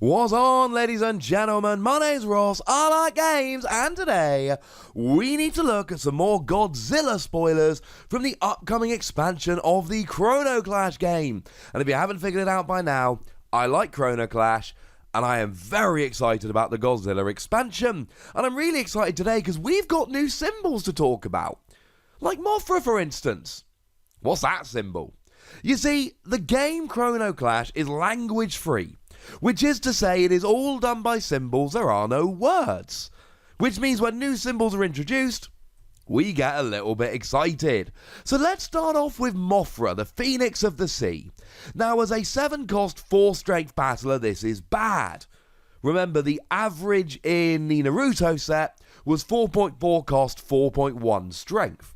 What's on, ladies and gentlemen? My name's Ross, I like games, and today we need to look at some more Godzilla spoilers from the upcoming expansion of the Chrono Clash game. And if you haven't figured it out by now, I like Chrono Clash, and I am very excited about the Godzilla expansion. And I'm really excited today because we've got new symbols to talk about. Like Mothra, for instance. What's that symbol? You see, the game Chrono Clash is language free, which is to say it is all done by symbols, there are no words. Which means when new symbols are introduced, we get a little bit excited. So let's start off with Mothra, the Phoenix of the Sea. Now as a 7-cost 4-strength battler, this is bad. Remember, the average in the Naruto set was 4.4 cost, 4.1 strength.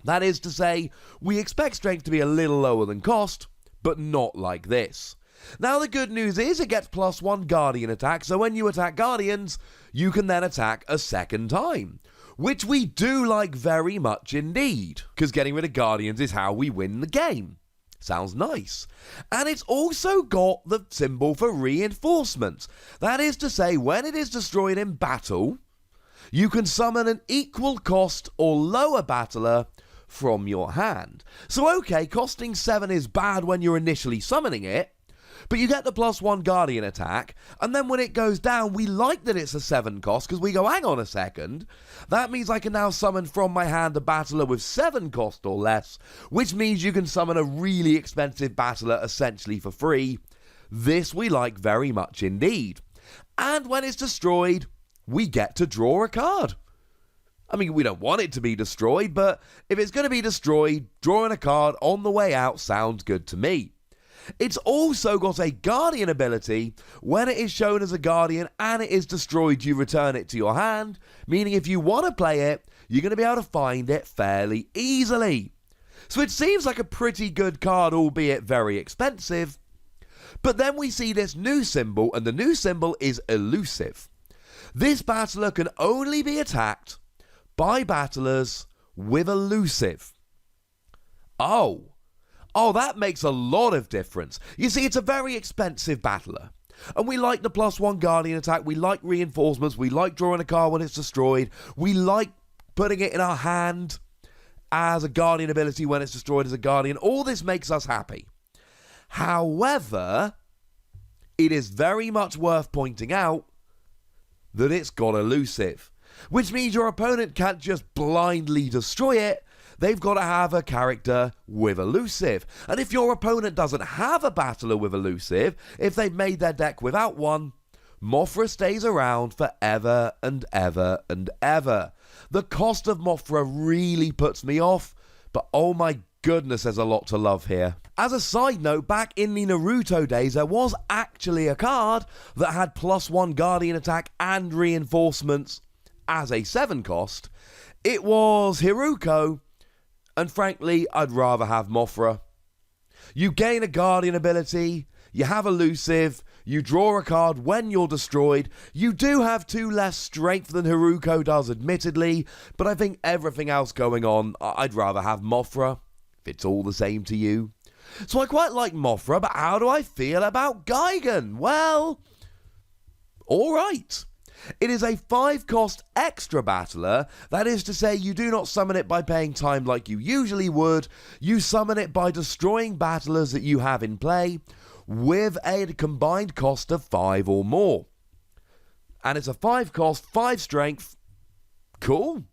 That is to say, we expect strength to be a little lower than cost, but not like this. Now the good news is it gets +1 Guardian attack, so when you attack Guardians, you can then attack a second time. Which we do like very much indeed, because getting rid of Guardians is how we win the game. Sounds nice. And it's also got the symbol for reinforcements. That is to say, when it is destroyed in battle, you can summon an equal cost or lower battler from your hand. So okay, costing 7 is bad when you're initially summoning it, but you get the +1 Guardian attack, and then when it goes down, we like that it's a 7 cost, because we go, hang on a second, that means I can now summon from my hand a battler with 7 cost or less, which means you can summon a really expensive battler essentially for free. This we like very much indeed. And when it's destroyed, we get to draw a card. I mean, we don't want it to be destroyed, but if it's going to be destroyed, drawing a card on the way out sounds good to me. It's also got a Guardian ability. When it is shown as a Guardian and it is destroyed, you return it to your hand, meaning if you want to play it, you're going to be able to find it fairly easily. So it seems like a pretty good card, albeit very expensive. But then we see this new symbol, and the new symbol is elusive. This battler can only be attacked by battlers with elusive. Oh, that makes a lot of difference. You see, it's a very expensive battler. And we like the +1 Guardian attack, we like reinforcements, we like drawing a card when it's destroyed, we like putting it in our hand as a Guardian ability when it's destroyed as a Guardian. All this makes us happy. However, it is very much worth pointing out that it's got elusive. Which means your opponent can't just blindly destroy it, they've got to have a character with elusive. And if your opponent doesn't have a battler with elusive, if they've made their deck without one, Mothra stays around forever and ever and ever. The cost of Mothra really puts me off, but oh my goodness, there's a lot to love here. As a side note, back in the Naruto days, there was actually a card that had +1 Guardian attack and reinforcements as a 7 cost. It was Hiruko, and frankly, I'd rather have Mothra. You gain a Guardian ability, you have elusive, you draw a card when you're destroyed. You do have 2 less strength than Hiruko does, admittedly, but I think everything else going on, I'd rather have Mothra, if it's all the same to you. So I quite like Mothra, but how do I feel about Gigan? Well, alright. It is a 5-cost extra battler, that is to say you do not summon it by paying time like you usually would, you summon it by destroying battlers that you have in play with a combined cost of 5 or more. And it's a 5-cost, 5 strength. Cool.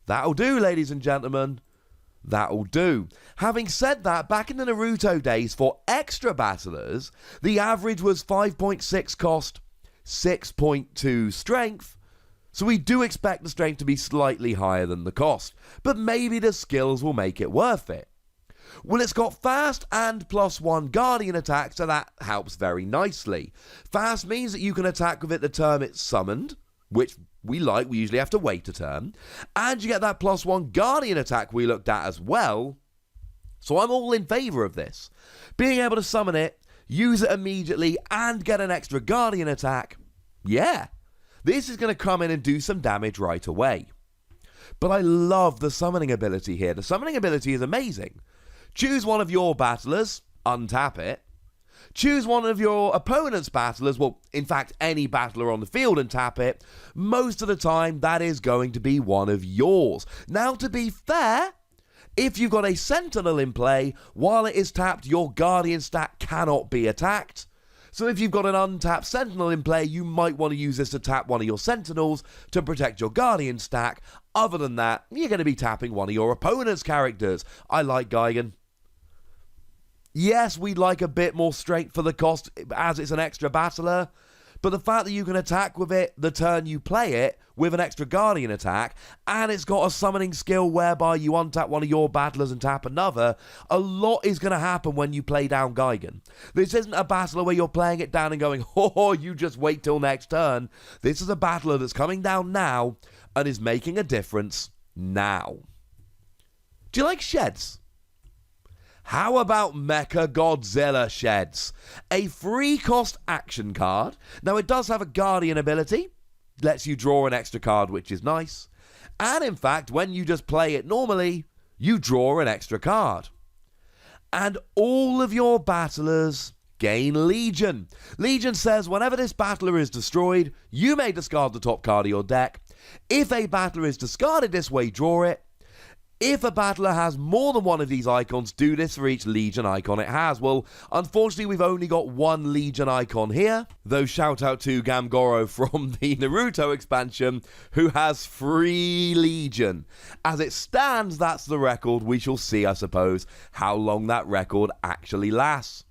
That'll do, ladies and gentlemen. That'll do. Having said that, back in the Naruto days for extra battlers, the average was 5.6 cost, 6.2 strength, so we do expect the strength to be slightly higher than the cost, but maybe the skills will make it worth it. Well, it's got fast and +1 Guardian attack, so that helps very nicely. Fast means that you can attack with it the turn it's summoned, which we like, we usually have to wait a turn, and you get that +1 Guardian attack we looked at as well, so I'm all in favour of this. Being able to summon it, use it immediately, and get an extra Guardian attack, yeah, this is going to come in and do some damage right away. But I love the summoning ability here. The summoning ability is amazing. Choose one of your battlers, untap it, choose one of your opponent's battlers, well, in fact, any battler on the field, and tap it, most of the time that is going to be one of yours. Now, to be fair, if you've got a Sentinel in play, while it is tapped, your Guardian stack cannot be attacked. So if you've got an untapped Sentinel in play, you might want to use this to tap one of your Sentinels to protect your Guardian stack. Other than that, you're going to be tapping one of your opponent's characters. I like Gigan. Yes, we'd like a bit more strength for the cost as it's an extra battler, but the fact that you can attack with it the turn you play it with an extra Guardian attack, and it's got a summoning skill whereby you untap one of your battlers and tap another, a lot is going to happen when you play down Gigan. This isn't a battler where you're playing it down and going, oh, you just wait till next turn. This is a battler that's coming down now and is making a difference now. Do you like sheds? How about MECHAGODZILLA Sheds? A free cost action card. Now, it does have a Guardian ability. Lets you draw an extra card, which is nice. And in fact, when you just play it normally, you draw an extra card. And all of your battlers gain Legion. Legion says whenever this battler is destroyed, you may discard the top card of your deck. If a battler is discarded this way, draw it. If a battler has more than one of these icons, do this for each Legion icon it has. Well, unfortunately, we've only got one Legion icon here, though shout out to Gamgoro from the Naruto expansion, who has 3 Legion. As it stands, that's the record. We shall see, I suppose, how long that record actually lasts.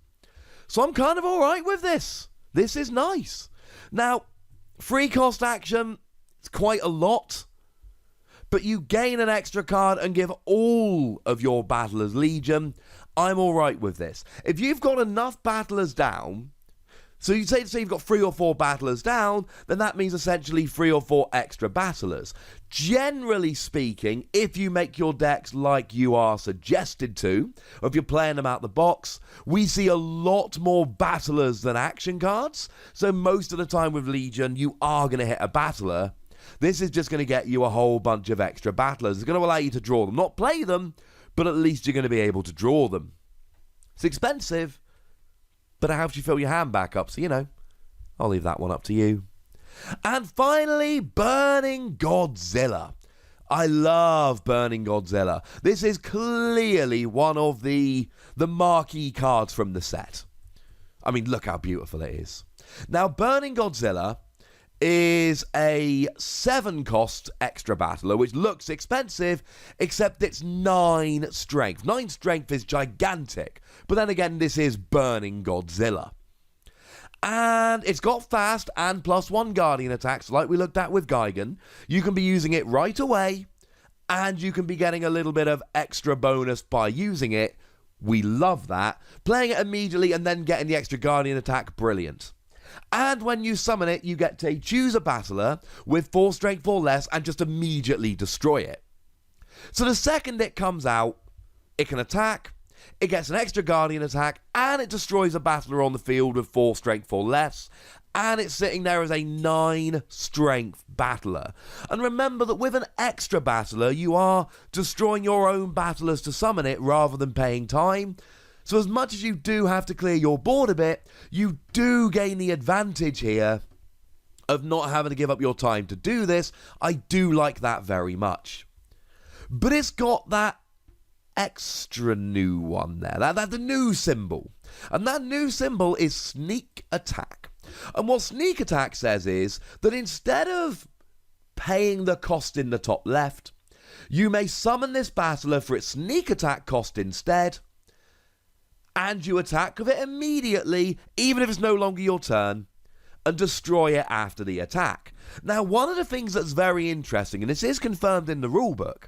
So I'm kind of alright with this. This is nice. Now, free cost action, it's quite a lot. But you gain an extra card and give all of your battlers Legion. I'm alright with this. If you've got enough battlers down, so you say you've got 3 or 4 battlers down, then that means essentially 3 or 4 extra battlers. Generally speaking, if you make your decks like you are suggested to, or if you're playing them out the box, we see a lot more battlers than action cards. So most of the time with Legion, you are going to hit a battler. This is just going to get you a whole bunch of extra battlers. It's going to allow you to draw them. Not play them, but at least you're going to be able to draw them. It's expensive, but it helps you fill your hand back up. So, I'll leave that one up to you. And finally, Burning Godzilla. I love Burning Godzilla. This is clearly one of the marquee cards from the set. I mean, look how beautiful it is. Now, Burning Godzilla is a 7-cost extra battler, which looks expensive, except it's 9 strength. 9 strength is gigantic, but then again, this is Burning Godzilla. And it's got fast and +1 Guardian attacks, like we looked at with Gigan. You can be using it right away, and you can be getting a little bit of extra bonus by using it. We love that. Playing it immediately and then getting the extra Guardian attack, brilliant. And when you summon it, you get to choose a battler with 4 strength or less and just immediately destroy it. So the second it comes out, it can attack, it gets an extra Guardian attack, and it destroys a battler on the field with 4 strength or less. And it's sitting there as a 9 strength battler. And remember that with an extra battler, you are destroying your own battlers to summon it rather than paying time. So as much as you do have to clear your board a bit, you do gain the advantage here of not having to give up your time to do this. I do like that very much. But it's got that extra new one there, the new symbol. And that new symbol is Sneak Attack. And what Sneak Attack says is that instead of paying the cost in the top left, you may summon this battler for its Sneak Attack cost instead, and you attack with it immediately, even if it's no longer your turn, and destroy it after the attack. Now, one of the things that's very interesting, and this is confirmed in the rulebook,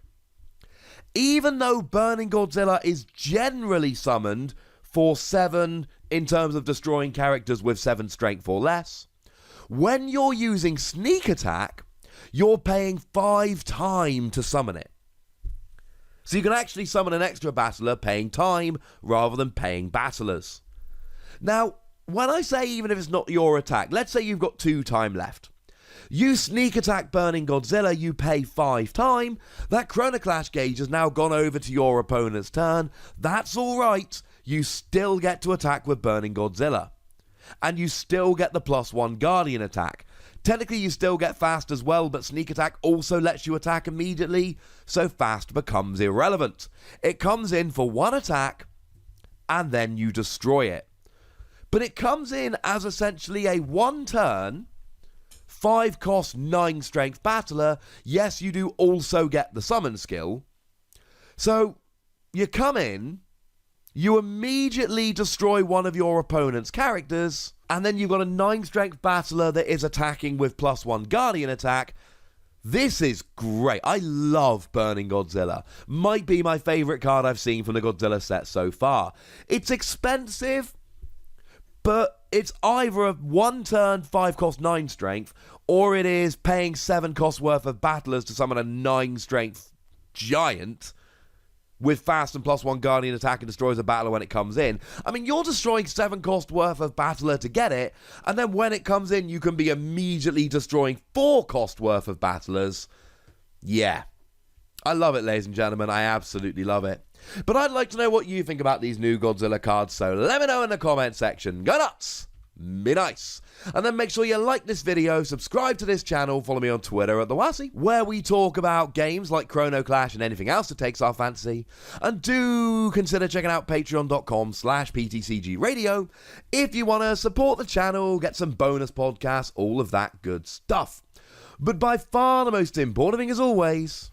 even though Burning Godzilla is generally summoned for 7 in terms of destroying characters with 7 strength or less, when you're using Sneak Attack, you're paying 5 time to summon it. So you can actually summon an extra battler paying time rather than paying battlers. Now, when I say even if it's not your attack, let's say you've got 2 time left. You Sneak Attack Burning Godzilla, you pay 5 time. That Chrono Clash gauge has now gone over to your opponent's turn. That's alright. you still get to attack with Burning Godzilla. And you still get the +1 Guardian attack. Technically you still get fast as well, but sneak attack also lets you attack immediately, so fast becomes irrelevant. It comes in for one attack, and then you destroy it. But it comes in as essentially a 1-turn, 5 cost, 9 strength battler. Yes, you do also get the summon skill. So, you come in, you immediately destroy one of your opponent's characters, and then you've got a 9 strength battler that is attacking with +1 Guardian attack. This is great. I love Burning Godzilla. Might be my favourite card I've seen from the Godzilla set so far. It's expensive, but it's either a 1-turn, 5 cost, 9 strength, or it is paying 7 cost worth of battlers to summon a 9 strength giant with fast and +1 Guardian attack and destroys a battler when it comes in. I mean, you're destroying 7 cost worth of battler to get it, and then when it comes in, you can be immediately destroying 4 cost worth of battlers. Yeah. I love it, ladies and gentlemen. I absolutely love it. But I'd like to know what you think about these new Godzilla cards, so let me know in the comment section. Go nuts! Be nice. And then make sure you like this video, subscribe to this channel, follow me on Twitter at the Wossy, where we talk about games like Chrono Clash and anything else that takes our fancy. And do consider checking out patreon.com/PTCGradio if you want to support the channel, get some bonus podcasts, all of that good stuff. But by far the most important thing as always,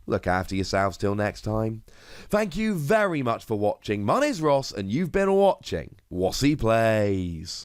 look after yourselves till next time. Thank you very much for watching. My name's Ross, and you've been watching Wossy Plays.